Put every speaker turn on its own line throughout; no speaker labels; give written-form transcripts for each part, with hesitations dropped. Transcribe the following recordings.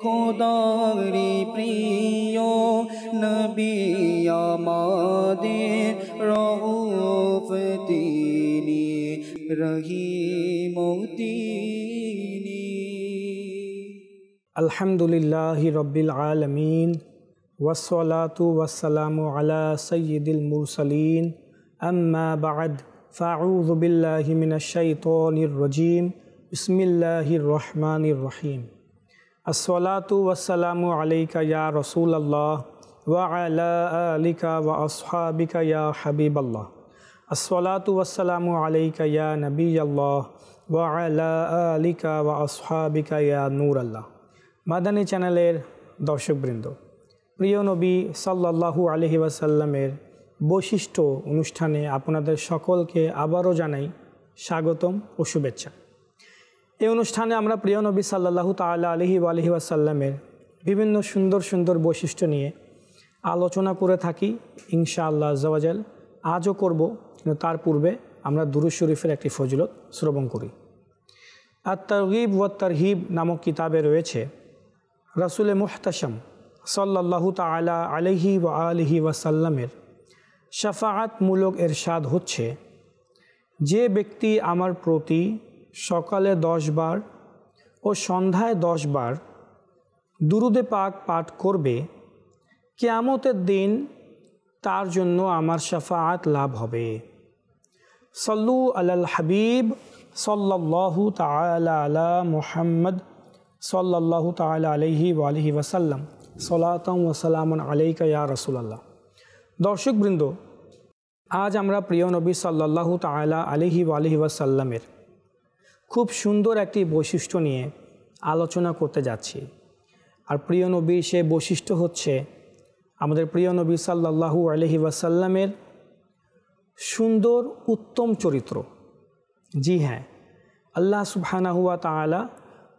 খোদারি প্রিয় নবী আমাদের রউফ তিনি রহিম তিনি।
আলহামদুলিল্লাহি রব্বিল আলামিন ওয়াসসালাতু ওয়াসসালামু আলা সাইয়্যিদিল মুরসালিন আম্মা বা'দ ফাআউযু বিল্লাহি মিনাশ শাইতানির রাজীম বিসমিল্লাহির রহমানির রহিম। আসসালাতু ওয়াসসালামু আলাইকা ইয়া রাসূলাল্লাহ ওয়া আলা আলিকা ওয়া আসহাবিকা ইয়া হাবিবাল্লাহ। আসসালাতু ওয়াসসালামু আলাইকা ইয়া নবিয়াল্লাহ ওয়া আলা আলিকা ওয়া আসহাবিকা ইয়া নূরাল্লাহ। মাদানী চ্যানেলের দর্শকবৃন্দ, প্রিয় নবী সাল্লাল্লাহু আলাইহি ওয়াসাল্লামের বৈশিষ্ট্য অনুষ্ঠানে আপনাদের সকলকে আবারও জানাই স্বাগতম ও শুভেচ্ছা। এই অনুষ্ঠানে আমরা প্রিয় নবী সাল্লাল্লাহু তাআলা আলাইহি ওয়াসাল্লামের বিভিন্ন সুন্দর সুন্দর বৈশিষ্ট্য নিয়ে আলোচনা করে থাকি ইনশাআল্লাহ আজ্জা ওয়া জাল। আজও করব, কিন্তু তার পূর্বে আমরা দুরূদ শরীফের একটি ফজিলত শ্রবণ করি। আত-তারগীব ওয়া তারহিব নামক কিতাবে রয়েছে রাসূলে মুহতাশাম সাল্লাল্লাহু তাআলা আলাইহি ওয়া আলিহি ওয়াসাল্লামের শাফাআতমূলক ইরশাদ হচ্ছে, যে ব্যক্তি আমার প্রতি সকালে 10 বার ও সন্ধ্যায় 10 বার দুরুদে পাক পাঠ করবে, কিয়ামতের দিন তার জন্য আমার শাফাআত লাভ হবে। সাল্লু আলাল হাবিব সাল্লাল্লাহু তাআলা আলা মুহাম্মদ সাল্লাল্লাহু তাআলা আলাইহি ওয়া আলিহি ওয়াসাল্লাম সালাতাম ওয়া সালামুন আলাইকা ইয়া রাসূলুল্লাহ। দর্শকবৃন্দ, আজ আমরা প্রিয় নবী সাল্লাল্লাহু তাআলা আলাইহি ওয়া আলিহি ওয়াসাল্লামের খুব সুন্দর একটি বৈশিষ্ট্য নিয়ে আলোচনা করতে যাচ্ছি। আর প্রিয় নবীর সে বৈশিষ্ট্য হচ্ছে আমাদের প্রিয় নবী সাল্লাল্লাহু আলাইহি ওয়াসাল্লামের সুন্দর উত্তম চরিত্র। জি হ্যাঁ, আল্লাহ সুবহানাহু ওয়া তাআলা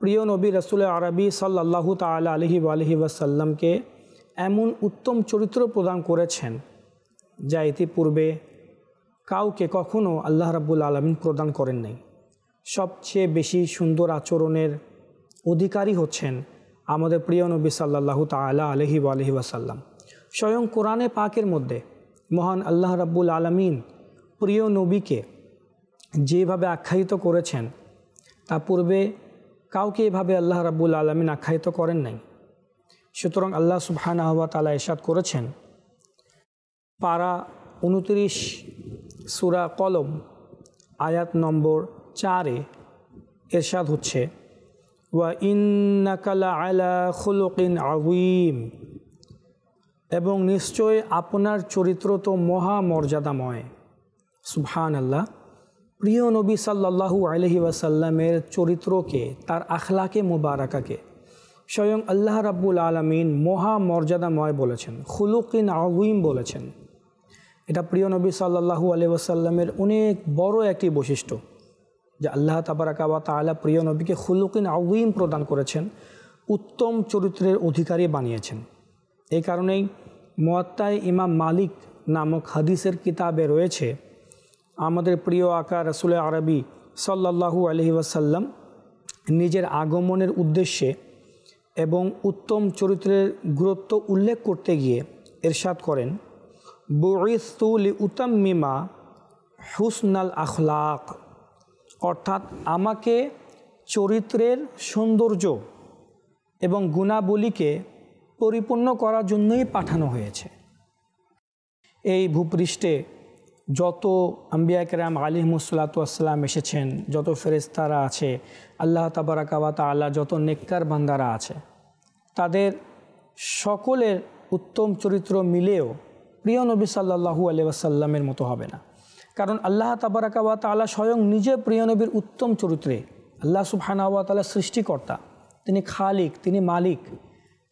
প্রিয় নবী রাসূল আরবি সাল্লাল্লাহু তাআলা আলাইহি ওয়াসাল্লামকে এমন উত্তম চরিত্র প্রদান করেছেন যা ইতিপূর্বে কাউকে কখনো আল্লাহ রাব্বুল আলামিন প্রদান করেন নাই। সবচেয়ে বেশি সুন্দর আচরণের অধিকারী হচ্ছেন আমাদের প্রিয় নবী সাল্লাল্লাহু তাআলা আলাইহি ওয়াসাল্লাম। স্বয়ং কোরআনে পাকের মধ্যে মহান আল্লাহ রাব্বুল আলামিন প্রিয় নবীকে যেভাবে আখ্যায়িত করেছেন তা পূর্বে কাউকে এভাবে আল্লাহ রাব্বুল আলামিন আখ্যায়িত করেন নাই। সুতরাং আল্লাহ সুবহানাহু ওয়া তাআলা ইরশাদ করেছেন, পারা 29 সূরা কলম আয়াত নম্বর 4-এ ইরশাদ হচ্ছে, ওয়া ইন্নাকা লাআলা খুলুকিন আযীম, এবং নিশ্চয় আপনার চরিত্র তো মহা মর্যাদাময়। সুবহানাল্লাহ। প্রিয় নবী সাল্লাল্লাহু আলাইহি ওয়াসাল্লামের চরিত্রকে, তার আখলাকে মুবারাকাকে স্বয়ং আল্লাহ রাব্বুল আলামিন মহা মর্যাদাময় বলেছেন, খুলুকিন আযীম বলেছেন। এটা প্রিয় নবী সাল্লাল্লাহু আলাইহি ওয়াসাল্লামের অনেক বড় একটি বৈশিষ্ট্য যে আল্লাহ তাবারাকা ওয়া তাআলা প্রিয় নবীকে খুলুকিন আযীম প্রদান করেছেন, উত্তম চরিত্রের অধিকারী বানিয়েছেন। এই কারণেই মুয়াত্তায়ে ইমাম মালিক নামক হাদিসের কিতাবে রয়েছে, আমাদের প্রিয় আকা রাসূল আরবি সাল্লাল্লাহু আলাইহি ওয়াসাল্লাম নিজের আগমনের উদ্দেশ্যে এবং উত্তম চরিত্রের গুরুত্ব উল্লেখ করতে গিয়ে ইরশাদ করেন, বুইসতু লিউতাম্মিমা হুসনাল আখলাক, অর্থাৎ আমাকে চরিত্রের সৌন্দর্য এবং গুণাবলীকে পরিপূর্ণ করার জন্যই পাঠানো হয়েছে। এই ভূপৃষ্ঠে যত আম্বিয়া কেরাম আলাইহিমুসসালাতু ওয়াসসালাম এসেছেন, যত ফেরেশতারা আছে, আল্লাহ তাবারাকা ওয়া তাআলা যত নেককার বান্দারা আছে, তাদের সকলের উত্তম চরিত্র মিলেও প্রিয় নবী সাল্লাল্লাহু আলাইহি ওয়াসাল্লামের মতো হবে না। কারণ আল্লাহ তাবারাকা ওয়া তাআলা স্বয়ং নিজে প্রিয় নবীর উত্তম চরিত্রে, আল্লাহ সুবহানাহু ওয়া তাআলা সৃষ্টিকর্তা, তিনি খালিক, তিনি মালিক,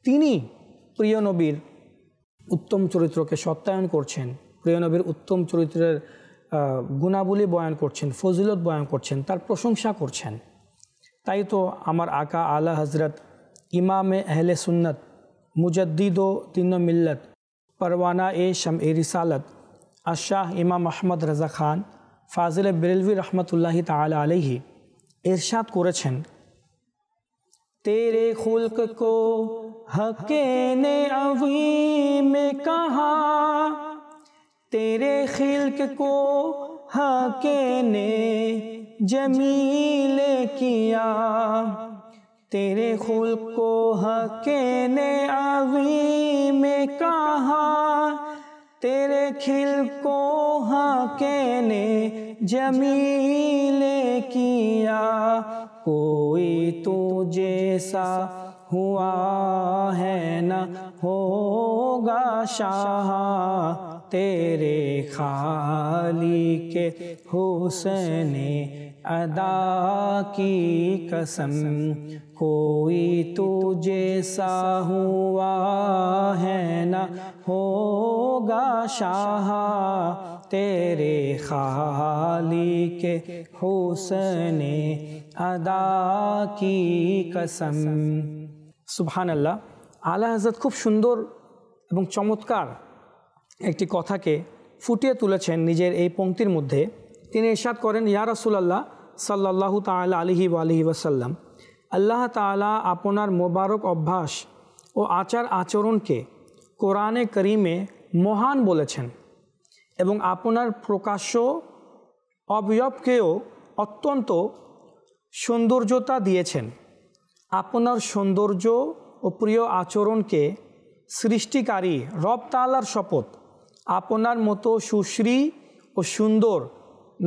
তিনি প্রিয় নবীর উত্তম চরিত্রকে সত্যায়ন করছেন, প্রিয় নবীর উত্তম চরিত্রের গুণাবলী বয়ান করছেন, ফজিলত বয়ান করছেন, তার প্রশংসা করছেন। তাই তো আমার আকা আলা হজরত ইমামে আহলে সুন্নত মুজাদ্দিদ ও তিন মিল্লত परवाना ए शम ए रिसालत अशाह इमाम अहमद रज़ा खान फाजिल बेरेलवी रहमतुल्लाहि ताला अलैहि इरशाद करेছেন तेरे खुल्क को हक़े ने अज़ीम कहा, तेरे खिल्क को हक़े ने जमील किया, तेरे खुल्क को हक़े ने अज़ीम कहा, तेरे खिल्क को हक़े ने जमील किया। कोई तो जैसा हुआ है न होगा शाह, तेरे खाली के हुस्ने अदा की कसम। कोई तो जैसा हुआ है न होगा शाह, तेरे खाली के हुस्ने अदा की कसम। সুবহান আল্লাহ। আলা হযরত খুব সুন্দর এবং চমৎকার একটি কথাকে ফুটিয়ে তুলেছেন নিজের এই পংক্তির মধ্যে। তিনি ইরশাদ করেন, ইয়া রাসূলুল্লাহ সাল্লাল্লাহু তাআলা আলাইহি ওয়া আলিহি ওয়াসাল্লাম, আল্লাহ তাআলা আপনার মোবারক অভ্যাস ও আচার আচরণকে কোরআনে করিমে মহান বলেছেন এবং আপনার প্রকাশ্য অবয়বকেও অত্যন্ত সৌন্দর্যতা দিয়েছেন। আপনার সৌন্দর্য ও প্রিয় আচরণকে সৃষ্টিকারী রব তাআলার শপথ, আপনার মতো সুশ্রী ও সুন্দর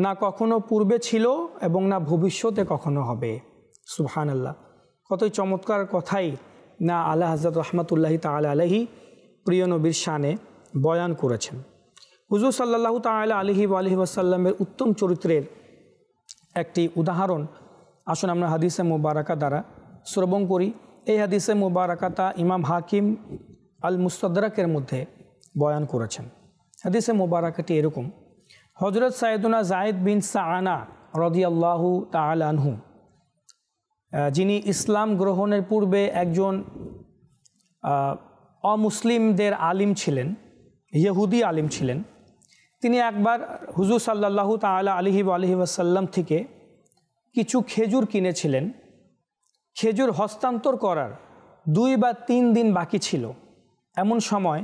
না কখনো পূর্বে ছিল এবং না ভবিষ্যতে কখনো হবে। সুবহানাল্লাহ। কতই চমৎকার কথাই না আলা হযরত রাহমাতুল্লাহি তাআলা আলাইহি প্রিয় নবীর শানে বয়ান করেছেন। হুজুর সাল্লাল্লাহু তাআলা আলাইহি ওয়া আলিহি ওয়াসাল্লামের উত্তম চরিত্রের একটি উদাহরণ আসুন আমরা হাদিসে মুবারাকা দ্বারা শ্রবণ করি। এই হাদিসে মুবারাকাতা ইমাম হাকিম আল মুস্তাদরাকের মধ্যে বয়ান করেছেন। হাদিসে মুবারাকাটি এরকম, হযরত সাইয়েদুনা যায়েদ বিন সাআনা রাদিয়াল্লাহু তাআলা আনহু, যিনি ইসলাম গ্রহণের পূর্বে একজন অমুসলিমদের আলিম ছিলেন, ইহুদি আলিম ছিলেন, তিনি একবার হুজুর সাল্লাল্লাহু তাআলা আলাইহি ওয়া আলিহি ওয়াসাল্লাম থেকে কিছু খেজুর কিনেছিলেন। খেজুর হস্তান্তর করার 2 বা 3 দিন বাকি ছিল। এমন সময়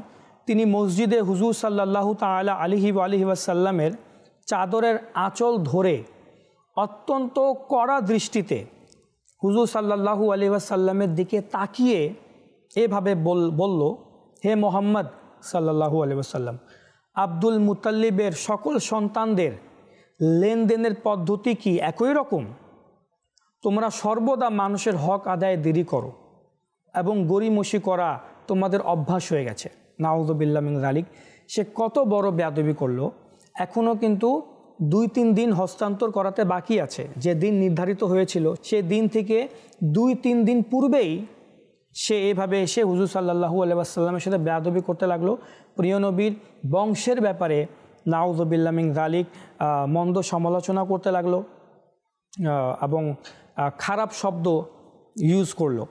তিনি মসজিদে হুজুর সাল্লাল্লাহু তাআলা আলাইহি ওয়া আলিহি ওয়াসাল্লামের চাদরের আঁচল ধরে অত্যন্ত কড়া দৃষ্টিতে হুজুর সাল্লাল্লাহু আলাইহি ওয়াসাল্লামের দিকে তাকিয়ে এভাবে বলল, হে মোহাম্মদ সাল্লাল্লাহু আলাইহি ওয়াসাল্লাম, আব্দুল মুতাল্লিবের সকল সন্তানদের লেনদেনের পদ্ধতি কি একই রকম? তোমরা সর্বদা মানুষের হক আদায়ে দেরি করো এবং গরিমসি করা তোমাদের অভ্যাস হয়ে গেছে। নাউযুবিল্লাহ মিন যালিক। সে কত বড় বেয়াদবি করলো। এখনও কিন্তু 2-3 দিন হস্তান্তর করাতে বাকি আছে। যে দিন নির্ধারিত হয়েছিল সে দিন থেকে 2-3 দিন পূর্বেই সে এভাবে এসে হুজুর সাল্লাল্লাহু আলাইহি ওয়াসাল্লামের সাথে বেয়াদবি করতে লাগলো। প্রিয় নবীর বংশের ব্যাপারে নাউযুবিল্লাহ মিন যালিক মন্দ সমালোচনা করতে লাগলো এবং খারাপ শব্দ ইউজ করলো।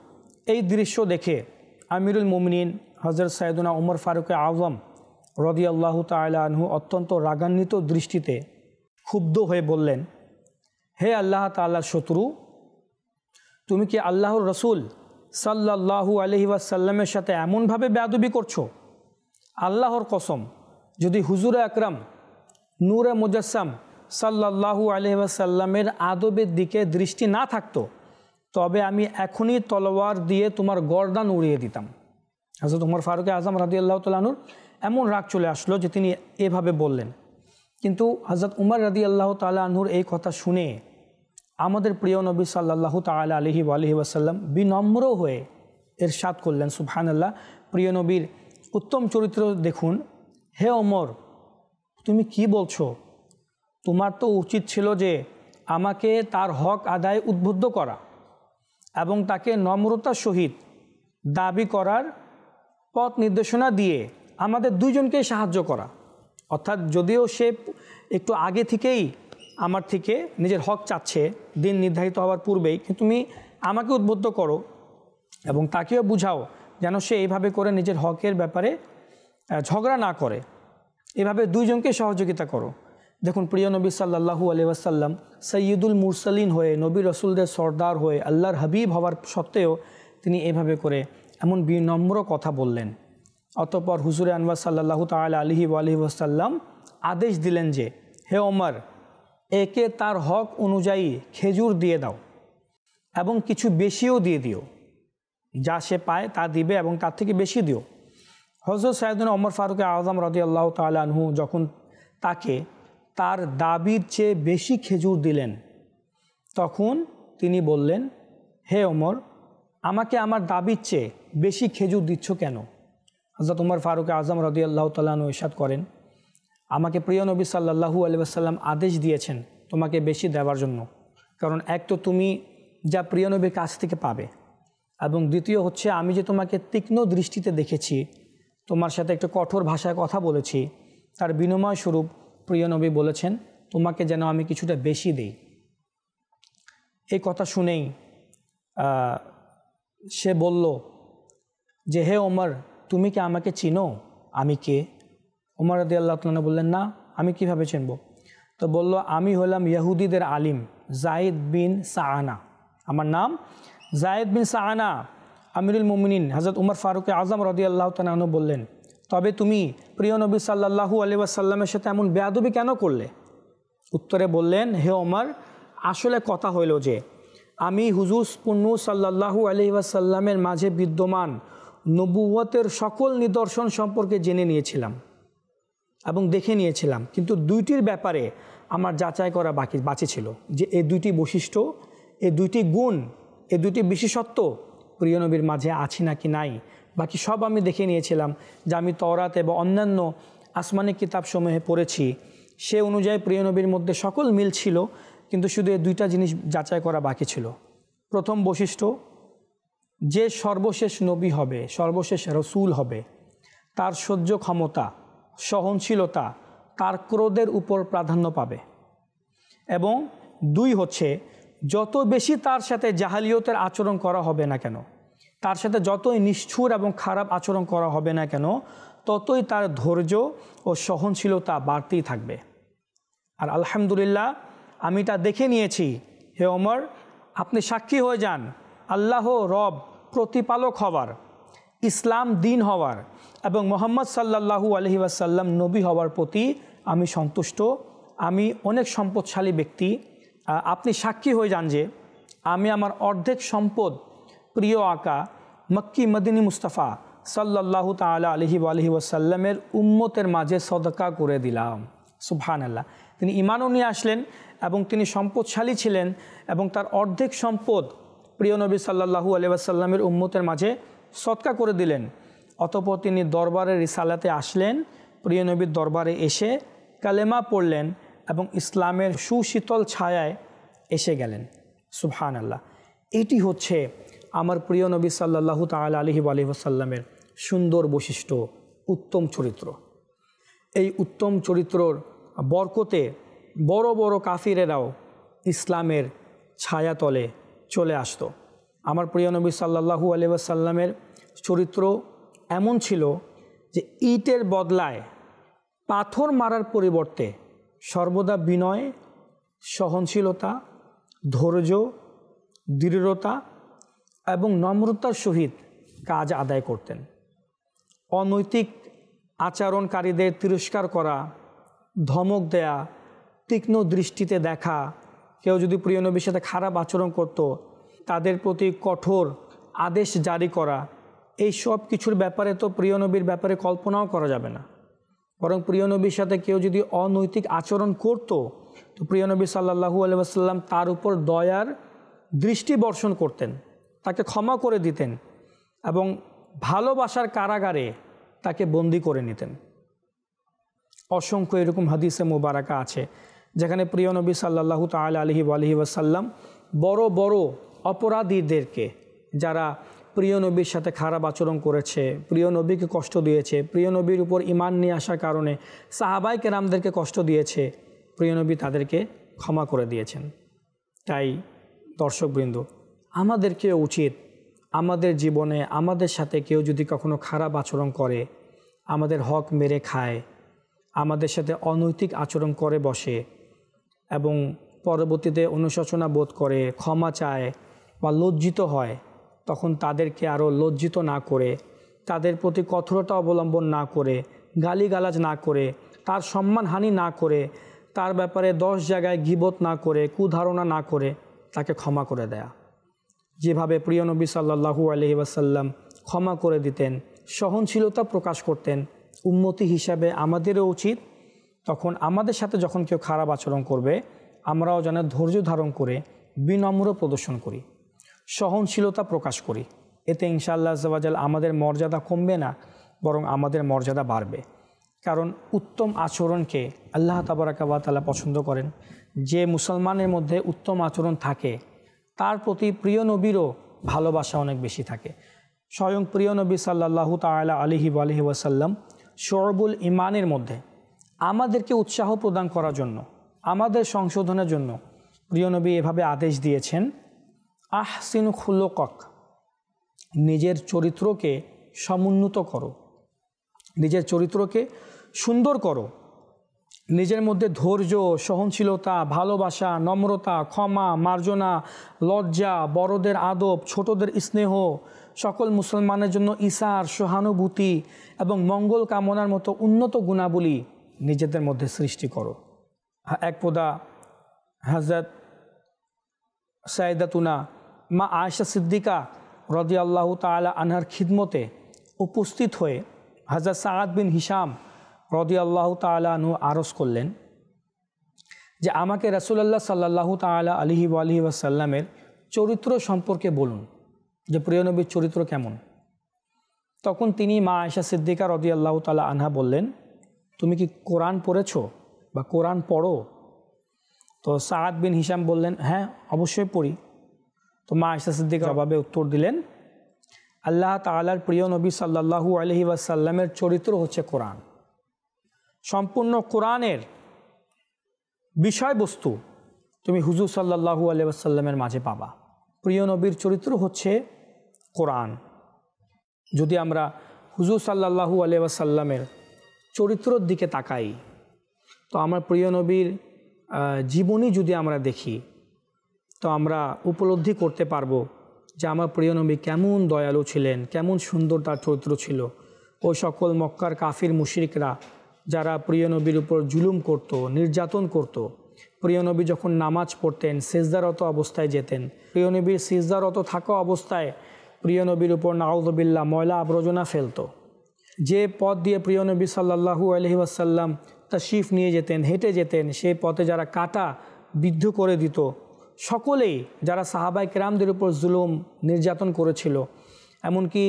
এই দৃশ্য দেখে আমিরুল মুমিনিন হযরত সাইয়েদুনা উমর ফারুক আযম রাদিয়াল্লাহু তাআলা আনহু অত্যন্ত রাগান্বিত দৃষ্টিতে ক্ষুব্ধ হয়ে বললেন, হে আল্লাহ তাআলার শত্রু, তুমি কি আল্লাহর রসুল সাল্লাল্লাহু আলাইহি ওয়াসাল্লামের সাথে এমনভাবে বেয়াদবি করছো? আল্লাহর কসম, যদি হুজুরে আকরাম নূরে মুজাসসাম সাল্লাল্লাহু আলাইহি ওয়াসাল্লামের আদবের দিকে দৃষ্টি না থাকতো তবে আমি এখনই তলোয়ার দিয়ে তোমার গর্দান উড়িয়ে দিতাম। হযরত উমর ফারুক আযম রাদিয়াল্লাহু তাআলা আনহুর এমন রাগ চলে আসলো যে তিনি এভাবে বললেন। কিন্তু হযরত উমর রাদিয়াল্লাহু তাআলা আনহুর এই কথা শুনে আমাদের প্রিয় নবী সাল্লাল্লাহু তাআলা আলাইহি ওয়া আলিহি ওয়াসাল্লাম বিনম্র হয়ে ইরশাদ করলেন, সুবহানাল্লাহ। প্রিয় নবীর উত্তম চরিত্র দেখুন। হে ওমর, তুমি কি বলছো? তোমার তো উচিত ছিল যে আমাকে তার হক আদায়ে উদ্বুদ্ধ করা এবং তাকে নম্রতার সহিত দাবি করার পথ নির্দেশনা দিয়ে আমাদের দুইজনকে সাহায্য করা। অর্থাৎ যদিও সে একটু আগে থেকেই আমার থেকে নিজের হক চাচ্ছে দিন নির্ধারিত হওয়ার পূর্বেই, কিন্তু তুমি আমাকে উদ্বুদ্ধ করো এবং তাকেও বুঝাও যেন সে এইভাবে করে নিজের হকের ব্যাপারে ঝগড়া না করে। এভাবে দুইজনকে সহযোগিতা করো। দেখুন, প্রিয় নবী সাল্লাল্লাহু আলাইহি ওয়াসাল্লাম সৈয়দুল মুরসালিন হয়ে, নবী রসুলদের সর্দার হয়ে, আল্লাহর হাবিব হওয়ার সত্ত্বেও তিনি এভাবে করে এমন বিনম্র কথা বললেন। অতঃপর হুজুরে আনওয়ার সাল্লাল্লাহু তাআলা আলাইহি ওয়াসাল্লাম আদেশ দিলেন যে, হে ওমর, একে তার হক অনুযায়ী খেজুর দিয়ে দাও এবং কিছু বেশিও দিয়ে দিও। যা সে পায় তা দিবে এবং তার থেকে বেশি দিও। হযরত সাইয়েদনা ওমর ফারুক আযম রাদিয়াল্লাহু তাআলা আনহু যখন তাকে তার দাবির চেয়ে বেশি খেজুর দিলেন, তখন তিনি বললেন, হে ওমর, আমাকে আমার দাবির চেয়ে বেশি খেজুর দিচ্ছ কেন? হযরত ওমর ফারুক আযম রাদিয়াল্লাহু তাআলা আনহু ইরশাদ করেন, আমাকে প্রিয় নবী সাল্লাল্লাহু আলাইহি ওয়াসাল্লাম আদেশ দিয়েছেন তোমাকে বেশি দেওয়ার জন্য। কারণ এক তো তুমি যা প্রিয় নবীর কাছ থেকে পাবে, এবং দ্বিতীয় হচ্ছে আমি যে তোমাকে তীক্ষ্ণ দৃষ্টিতে দেখেছি, তোমার সাথে একটু কঠোর ভাষায় কথা বলেছি, তার বিনিময় স্বরূপ প্রিয় নবী বলেছেন তোমাকে যেন আমি কিছুটা বেশি দিই। এই কথা শুনেই সে বলল যে, হে ওমর, তুমি কি আমাকে চিনো? আমি কে? ওমর রাদিয়াল্লাহু তাআলা বললেন, না, আমি কিভাবে চিনব? তো বলল, আমি হলাম ইহুদিদের আলিম যায়েদ বিন সাআনা, আমার নাম যায়েদ বিন সাআনা। আমিরুল মুমিনিন হযরত উমর ফারুক আযম রাদিয়াল্লাহু তাআলা আনহু বললেন, তবে তুমি প্রিয় নবী সাল্লাল্লাহু আলাইহি ওয়াসাল্লামের সাথে এমন বেয়াদবি কেন করলে? উত্তরে বললেন, হে ওমর, আসলে কথা হইল যে আমি হুজুর পুন্নু সাল্লাল্লাহু আলাইহি ওয়াসাল্লামের মাঝে বিদ্যমান নবুয়তের সকল নিদর্শন সম্পর্কে জেনে নিয়েছিলাম এবং দেখে নিয়েছিলাম, কিন্তু দুইটির ব্যাপারে আমার যাচাই করা বাকি ছিল, যে এই দুইটি বৈশিষ্ট্য, এই দুইটি গুণ, এই দুইটি বিশেষত্ব প্রিয় নবীর মাঝে আছে নাকি নাই। বাকি সব আমি দেখে নিয়েছিলাম, যে আমি তওরাত এবং অন্যান্য আসমানি কিতাবসমূহে পড়েছি, সে অনুযায়ী প্রিয় নবীর মধ্যে সকল মিল ছিল, কিন্তু শুধু এই দুইটা জিনিস যাচাই করা বাকি ছিল। প্রথম বৈশিষ্ট্য, যে সর্বশেষ নবী হবে, সর্বশেষ রসুল হবে, তার সহ্য ক্ষমতা, সহনশীলতা তার ক্রোধের উপর প্রাধান্য পাবে। এবং দুই হচ্ছে, যত বেশি তার সাথে জাহালিয়তের আচরণ করা হবে না কেন, তার সাথে যতই নিষ্ঠুর এবং খারাপ আচরণ করা হবে না কেন, ততই তার ধৈর্য ও সহনশীলতা বাড়তেই থাকবে। আর আলহামদুলিল্লাহ, আমি তা দেখে নিয়েছি। হে ওমর, আপনি সাক্ষী হয়ে যান, আল্লাহ রব প্রতিপালক হওয়ার, ইসলাম দিন হওয়ার এবং মুহাম্মদ সাল্লাল্লাহু আলাইহি ওয়াসাল্লাম নবী হওয়ার প্রতি আমি সন্তুষ্ট। আমি অনেক সম্পদশালী ব্যক্তি। আপনি সাক্ষী হয়ে যান যে আমি আমার অর্ধেক সম্পদ প্রিয় আকা মক্কি মদিনী মুস্তাফা সাল্লাল্লাহু তাআলা আলাইহি ওয়াসাল্লামের উম্মতের মাঝে সদকা করে দিলাম। সুবহানাল্লাহ। তিনি ঈমানও নিয়ে আসলেন এবং তিনি সম্পদশালী ছিলেন এবং তার অর্ধেক সম্পদ প্রিয় নবী সাল্লাল্লাহু আলাইহি ওয়াসাল্লামের উম্মতের মাঝে সদকা করে দিলেন। অতঃপর তিনি দরবারে রিসালাতে আসলেন, প্রিয় নবীর দরবারে এসে কালেমা পড়লেন এবং ইসলামের সুশীতল ছায়ায় এসে গেলেন। সুবহানাল্লাহ। এটি হচ্ছে আমার প্রিয় নবী সাল্লাল্লাহু তাআলা আলাইহি ওয়াসাল্লামের সুন্দর বৈশিষ্ট্য, উত্তম চরিত্র। এই উত্তম চরিত্রর বরকতে বড় বড় কাফিরেরাও ইসলামের ছায়াতলে চলে আসতো। আমার প্রিয় নবী সাল্লাল্লাহু আলাইহি ওয়াসাল্লামের চরিত্র এমন ছিল যে ইটের বদলায় পাথর মারার পরিবর্তে সর্বদা বিনয়, সহনশীলতা, ধৈর্য, দৃঢ়তা এবং নম্রতার সহিত কাজ আদায় করতেন। অনৈতিক আচরণকারীদের তিরস্কার করা, ধমক দেয়া, তীক্ষ্ণ দৃষ্টিতে দেখা, কেউ যদি প্রিয় নবীর সাথে খারাপ আচরণ করত তাদের প্রতি কঠোর আদেশ জারি করা, এই সব কিছুর ব্যাপারে তো প্রিয় নবীর ব্যাপারে কল্পনাও করা যাবে না। বরং প্রিয় নবীর সাথে কেউ যদি অনৈতিক আচরণ করত তো প্রিয় নবী সাল্লাল্লাহু আলাইহি ওয়াসাল্লাম তার উপর দয়ার দৃষ্টি বর্ষণ করতেন, তাকে ক্ষমা করে দিতেন এবং ভালোবাসার কারাগারে তাকে বন্দি করে নিতেন। অসংখ্য এরকম হাদিসে মুবারাকা আছে যেখানে প্রিয় নবী সাল্লাল্লাহু তাআলা আলাইহি ওয়াসাল্লাম বড় বড় অপরাধীদেরকে, যারা প্রিয় নবীর সাথে খারাপ আচরণ করেছে, প্রিয় নবীকে কষ্ট দিয়েছে, প্রিয় নবীর উপর ঈমান নিয়ে আসার কারণে সাহাবায়ে কেরামদেরকে কষ্ট দিয়েছে, প্রিয় নবী তাদেরকে ক্ষমা করে দিয়েছেন। তাই দর্শকবৃন্দ, আমাদেরকে উচিত আমাদের জীবনে আমাদের সাথে কেউ যদি কখনো খারাপ আচরণ করে, আমাদের হক মেরে খায়, আমাদের সাথে অনৈতিক আচরণ করে বসে এবং পরবর্তীতে অনুশোচনা বোধ করে, ক্ষমা চায় বা লজ্জিত হয়, তখন তাদেরকে আরও লজ্জিত না করে, তাদের প্রতি কঠোরতা অবলম্বন না করে, গালিগালাজ না করে, তার সম্মানহানি না করে, তার ব্যাপারে 10 জায়গায় গীবত না করে, কুধারণা না করে তাকে ক্ষমা করে দেয়া। যেভাবে প্রিয় নবী সাল্লাল্লাহু আলাইহি ওয়াসাল্লাম ক্ষমা করে দিতেন, সহনশীলতা প্রকাশ করতেন, উম্মতি হিসাবে আমাদেরও উচিত তখন আমাদের সাথে যখন কেউ খারাপ আচরণ করবে আমরাও যেন ধৈর্য ধারণ করে বিনম্র প্রদর্শন করি, সহনশীলতা প্রকাশ করি। এতে ইনশাআল্লাহ আজ্জা ওয়া জাল আমাদের মর্যাদা কমবে না, বরং আমাদের মর্যাদা বাড়বে। কারণ উত্তম আচরণকে আল্লাহ তাবারাকা ওয়া তাআলা পছন্দ করেন। যে মুসলমানের মধ্যে উত্তম আচরণ থাকে তার প্রতি প্রিয় নবীরও ভালোবাসা অনেক বেশি থাকে। স্বয়ং প্রিয় নবী সাল্লাল্লাহু তাআলা আলাইহি ওয়াসাল্লাম শুউবুল ঈমানের মধ্যে আমাদেরকে উৎসাহ প্রদান করার জন্য, আমাদের সংশোধনের জন্য প্রিয় নবী এভাবে আদেশ দিয়েছেন, আহসিনু খুলুকক, নিজের চরিত্রকে সমুন্নত করো, নিজের চরিত্রকে সুন্দর করো, নিজের মধ্যে ধৈর্য, সহনশীলতা, ভালোবাসা, নম্রতা, ক্ষমা, মার্জনা, লজ্জা, বড়দের আদব, ছোটদের স্নেহ, সকল মুসলমানের জন্য ইসার, সহানুভূতি এবং মঙ্গল কামনার মতো উন্নত গুণাবলী নিজেদের মধ্যে সৃষ্টি করো। একদা হযরত সাইয়্যিদাতুনা মা আয়েশা সিদ্দিকা রাদিয়াল্লাহু তাআলা আনহার খিদমতে উপস্থিত হয়ে হযরত সাআদ বিন হিশাম রাদিয়াল্লাহু তাআলা আনহু আরজ করলেন যে আমাকে রাসূলুল্লাহ সাল্লাল্লাহু তাআলা আলাইহি ওয়াসাল্লামের চরিত্র সম্পর্কে বলুন, যে প্রিয় নবীর চরিত্র কেমন। তখন তিনি মা আয়েশা সিদ্দিকা রাদিয়াল্লাহু তাআলা আনহা বললেন, তুমি কি কোরআন পড়েছো বা কোরআন পড়ো? তো সাআদ বিন হিশাম বললেন, হ্যাঁ অবশ্যই পড়ি। তো মা আয়েশা সিদ্দিকা জবাবে উত্তর দিলেন, আল্লাহ তাআলার প্রিয় নবী সাল্লাল্লাহু আলাইহি ওয়াসাল্লামের চরিত্র হচ্ছে কোরআন। সম্পূর্ণ কোরআনের বিষয়বস্তু তুমি হুজুর সাল্লাল্লাহু আলাইহি ওয়াসাল্লামের মাঝে পাবা। প্রিয় নবীর চরিত্র হচ্ছে কোরআন। যদি আমরা হুজুর সাল্লাল্লাহু আলাইহি ওয়াসাল্লামের চরিত্রের দিকে তাকাই, তো আমার প্রিয় নবীর জীবনী যদি আমরা দেখি, তো আমরা উপলব্ধি করতে পারবো যে আমার প্রিয় নবী কেমন দয়ালু ছিলেন, কেমন সুন্দর তার চরিত্র ছিল। ওই সকল মক্কার কাফির মুশরিকরা যারা প্রিয় নবীর উপর জুলুম করত, নির্যাতন করত, প্রিয় নবী যখন নামাজ পড়তেন সিজদারত অবস্থায় যেতেন, প্রিয় নবীর সিজদারত থাকা অবস্থায় প্রিয় নবীর উপর নাউযুবিল্লাহ ময়লা আবর্জনা ফেলত। যে পথ দিয়ে প্রিয় নবী সাল্লাল্লাহু আলাইহি ওয়াসাল্লাম তাশরিফ নিয়ে যেতেন, হেঁটে যেতেন, সেই পথে যারা কাটা বিদ্ধ করে দিত, সকলেই যারা সাহাবায়ে কেরামদের উপর জুলুম নির্যাতন করেছিল, এমনকি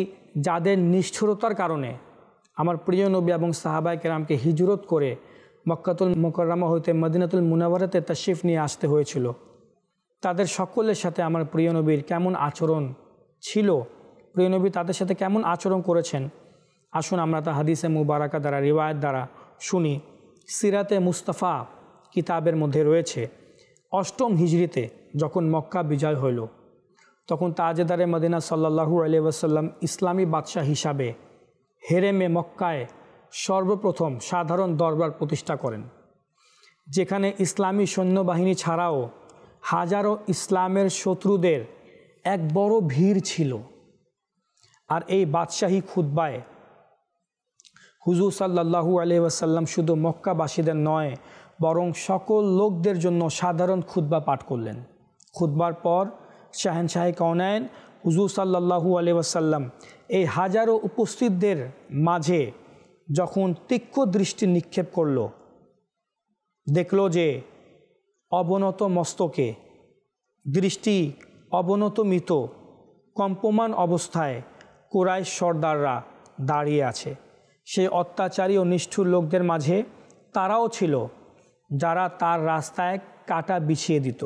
যাদের নিষ্ঠুরতার কারণে আমার প্রিয় নবী এবং সাহাবায়ে কেরামকে হিজরত করে মক্কাতুল মুকাররমা হইতে মদিনাতুল মুনাওয়ারাতে তাশরিফ নিয়ে আসতে হয়েছিল, তাদের সকলের সাথে আমার প্রিয় নবীর কেমন আচরণ ছিল, প্রিয় নবী তাদের সাথে কেমন আচরণ করেছেন, আসুন আমরা তা হাদিসে মুবারাকা দ্বারা, রিওয়ায়াত দ্বারা শুনি। সিরাতে মুস্তাফা কিতাবের মধ্যে রয়েছে, 8ম হিজরিতে যখন মক্কা বিজয় হইল, তখন তাজেদারে মদিনা সাল্লাল্লাহু আলাইহি ওয়াসাল্লাম ইসলামী বাদশাহ হিসাবে হেরেমে মক্কায় সর্বপ্রথম সাধারণ দরবার প্রতিষ্ঠা করেন, যেখানে ইসলামী সৈন্যবাহিনী ছাড়াও হাজারো ইসলামের শত্রুদের এক বড় ভিড় ছিল। আর এই বাদশাহী খুতবায় হুজুর সাল্লাল্লাহু আলাইহি ওয়াসাল্লাম শুধু মক্কাবাসীদের নয়, বরং সকল লোকদের জন্য সাধারণ খুতবা পাঠ করলেন। খুতবার পর শাহেনশাহে কাউনাইন হুজুর সাল্লাল্লাহু আলাইহি ওয়াসাল্লাম এই হাজারো উপস্থিতদের মাঝে যখন তীক্ষ্ণ দৃষ্টি নিক্ষেপ করল, দেখল যে অবনত মস্তকে, দৃষ্টি অবনতমিত, কম্পমান অবস্থায় কুরাইশ সর্দাররা দাঁড়িয়ে আছে। সেই অত্যাচারী ও নিষ্ঠুর লোকদের মাঝে তারাও ছিল যারা তার রাস্তায় কাঁটা বিছিয়ে দিত।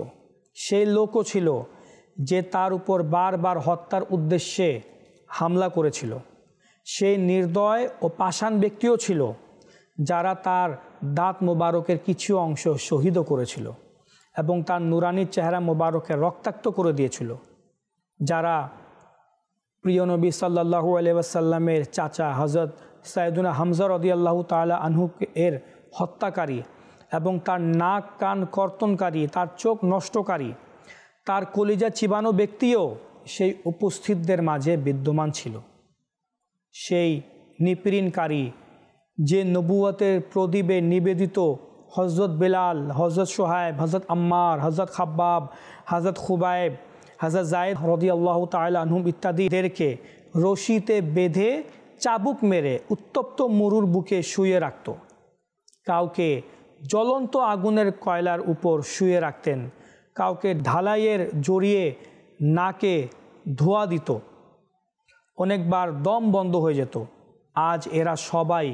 সেই লোকও ছিল যে তার উপর বারবার হত্যার উদ্দেশ্যে হামলা করেছিল। সেই নির্দয় ও পাষাণ ব্যক্তিও ছিল যারা তার দাঁত মোবারকের কিছু অংশ শহীদও করেছিল এবং তার নুরানি চেহারা মোবারকে রক্তাক্ত করে দিয়েছিল। যারা প্রিয় নবী সাল্লাল্লাহু আলাইহি ওয়াসাল্লামের চাচা হযরত সাইয়্যিদুনা হামজা রাদিয়াল্লাহু তাআলা আনহু এর হত্যাকারী এবং তার নাক কান কর্তনকারী, তার চোখ নষ্টকারী, তার কলিজা চিবানো ব্যক্তিও সেই উপস্থিতদের মাঝে বিদ্যমান ছিল। সেই নিপীড়নকারী, যে নবুয়তের প্রদীপে নিবেদিত হজরত বেলাল, হজরত সোহাইব, হজরত আম্মার, হজরত খাব্বাব, হজরত খুবাইব, হজরত জায়েদ রাদিয়াল্লাহু তাআলা আনহুম ইত্যাদিদেরকে রশিতে বেঁধে চাবুক মেরে উত্তপ্ত মরুর বুকে শুয়ে রাখত। কাউকে জ্বলন্ত আগুনের কয়লার উপর শুয়ে রাখতেন, কাউকে ঢালাইয়ের জড়িয়ে নাকে ধোঁয়া দিত, অনেকবার দম বন্ধ হয়ে যেত। আজ এরা সবাই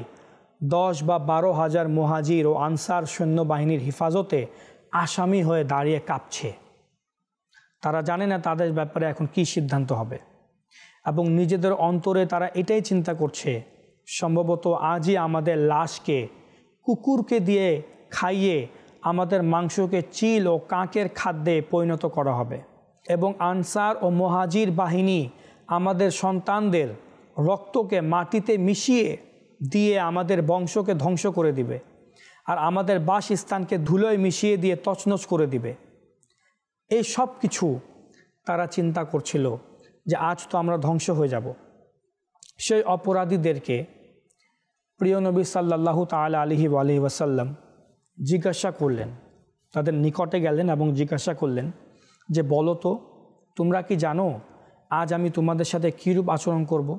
10 বা 12 হাজার মুহাজির ও আনসার সৈন্যবাহিনীর হেফাজতে আসামি হয়ে দাঁড়িয়ে কাঁপছে। তারা জানে না তাদের ব্যাপারে এখন কি সিদ্ধান্ত হবে, এবং নিজেদের অন্তরে তারা এটাই চিন্তা করছে, সম্ভবত আজই আমাদের লাশকে কুকুরকে দিয়ে খাইয়ে আমাদের মাংসকে চিল ও কাকের খাদ্যে পরিণত করা হবে, এবং আনসার ও মুহাজির বাহিনী আমাদের সন্তানদের রক্তকে মাটিতে মিশিয়ে দিয়ে আমাদের বংশকে ধ্বংস করে দিবে, আর আমাদের বাসস্থানকে ধুলোয় মিশিয়ে দিয়ে তছনছ করে দিবে। এই সব কিছু তারা চিন্তা করছিল যে আজ তো আমরা ধ্বংস হয়ে যাব। সেই অপরাধীদেরকে প্রিয় নবী সাল্লাল্লাহু তাআলা আলাইহি ওয়াসাল্লাম জিজ্ঞাসা করলেন, তাদের নিকটে গেলেন এবং জিজ্ঞাসা করলেন যে বলো তো, তোমরা কি জানো আজ আমি তোমাদের সাথে কীরূপ আচরণ করব?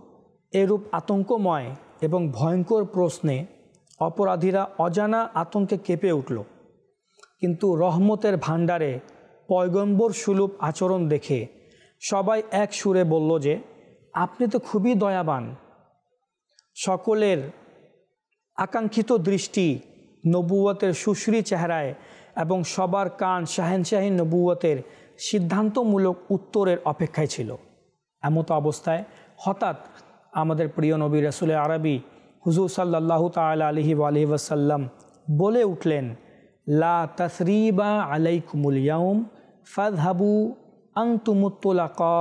এরূপ আতঙ্কময় এবং ভয়ঙ্কর প্রশ্নে অপরাধীরা অজানা আতঙ্কে কেঁপে উঠল, কিন্তু রহমতের ভাণ্ডারে পয়গম্বর সুলভ আচরণ দেখে সবাই এক সুরে বলল যে আপনি তো খুবই দয়াবান। সকলের আকাঙ্ক্ষিত দৃষ্টি নবুয়তের সুশ্রী চেহারায় এবং সবার কান শাহেনশাহী নবুয়তের সিদ্ধান্তমূলক উত্তরের অপেক্ষায় ছিল। এমত অবস্থায় হঠাৎ আমাদের প্রিয় নবী রাসূল আরবি হুজুর সাল্লাল্লাহু তাআলা আলাইহি ওয়াসাল্লাম বলে উঠলেন, লা তাসরিবা আলাইকুমুল ইয়াউম ফাযহাবু আনতুমুত তুলাকা,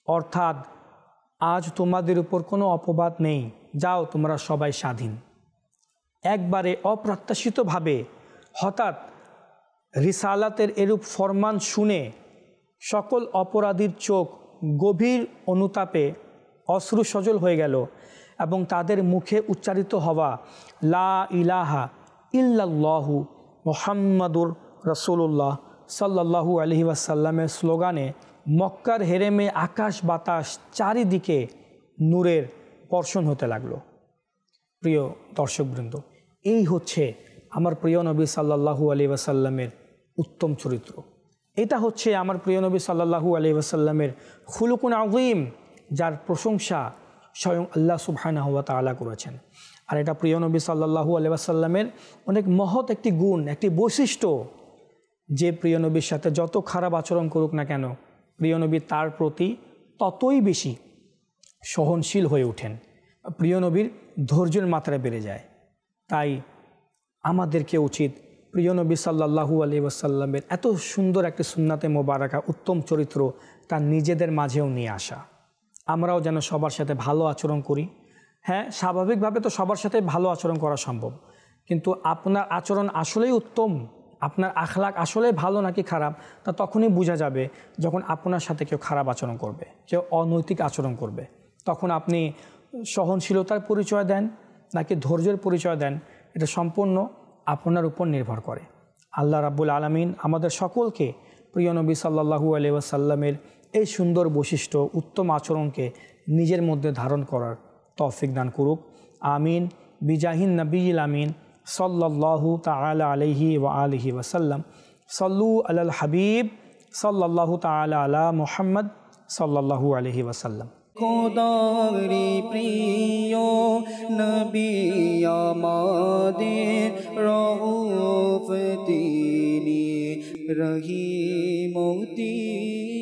অর্থাৎ আজ তোমাদের উপর কোনো অপবাদ নেই, যাও তোমরা সবাই স্বাধীন। একবারে অপ্রত্যাশিতভাবে হঠাৎ রিসালাতের এরূপ ফরমান শুনে সকল অপরাধীর চোখ গভীর অনুতাপে অশ্রু সজল হয়ে গেল, এবং তাদের মুখে উচ্চারিত হওয়া লা ইলাহা ইল্লাল্লাহু মুহাম্মাদুর রাসূলুল্লাহ সাল্লাল্লাহু আলাইহি ওয়াসাল্লামের স্লোগানে মক্কার হেরেমে আকাশ বাতাস চারিদিকে নূরের বর্ষণ হতে লাগলো। প্রিয় দর্শকবৃন্দ, এই হচ্ছে আমার প্রিয় নবী সাল্লাল্লাহু আলাইহি ওয়াসাল্লামের উত্তম চরিত্র। এটা হচ্ছে আমার প্রিয় নবী সাল্লাল্লাহু আলাইহি ওয়াসাল্লামের খুলুকুন আযীম, যার প্রশংসা স্বয়ং আল্লাহ সুবহানাহু ওয়া তাআলা করেছেন। আর এটা প্রিয় নবী সাল্লাল্লাহু আলাইহি ওয়াসাল্লামের অনেক মহৎ একটি গুণ, একটি বৈশিষ্ট্য, যে প্রিয় নবীর সাথে যত খারাপ আচরণ করুক না কেন, প্রিয় নবী তার প্রতি ততই বেশি সহনশীল হয়ে ওঠেন, প্রিয় নবীর ধৈর্যের মাত্রা বেড়ে যায়। তাই আমাদেরকে উচিত প্রিয় নবী সাল্লাল্লাহু আলাইহি ওয়াসাল্লামের এত সুন্দর একটি সুন্নাতে মোবারকা, উত্তম চরিত্র তার নিজেদের মাঝেও নিয়ে আসা। আমরাও যেন সবার সাথে ভালো আচরণ করি। হ্যাঁ, স্বাভাবিকভাবে তো সবার সাথে ভালো আচরণ করা সম্ভব, কিন্তু আপনার আচরণ আসলেই উত্তম, আপনার আখলাক আসলে ভালো নাকি খারাপ, তা তখনই বোঝা যাবে যখন আপনার সাথে কেউ খারাপ আচরণ করবে, কেউ অনৈতিক আচরণ করবে। তখন আপনি সহনশীলতার পরিচয় দেন নাকি ধৈর্যের পরিচয় দেন, এটা সম্পূর্ণ আপনার উপর নির্ভর করে। আল্লাহ রাব্বুল আলামিন আমাদের সকলকে প্রিয় নবী সাল্লাল্লাহু আলাইহি ওয়াসাল্লামের এই সুন্দর বৈশিষ্ট্য, উত্তম আচরণকে নিজের মধ্যে ধারণ করার তৌফিক দান করুক। আমিন। বিজাহিন নবীল আমিন সাল্লাল্লাহু তাআলা আলাইহি ওয়া আলিহি ওয়াসাল্লাম। সাল্লু আলাল হাবিব সাল্লাল্লাহু তাআলা আলা মুহাম্মদ সাল্লাল্লাহু আলাইহি ওয়াসাল্লাম।
খোদারি প্রিয় নবী আমাদের রউফ তিনি রহিম তিনি।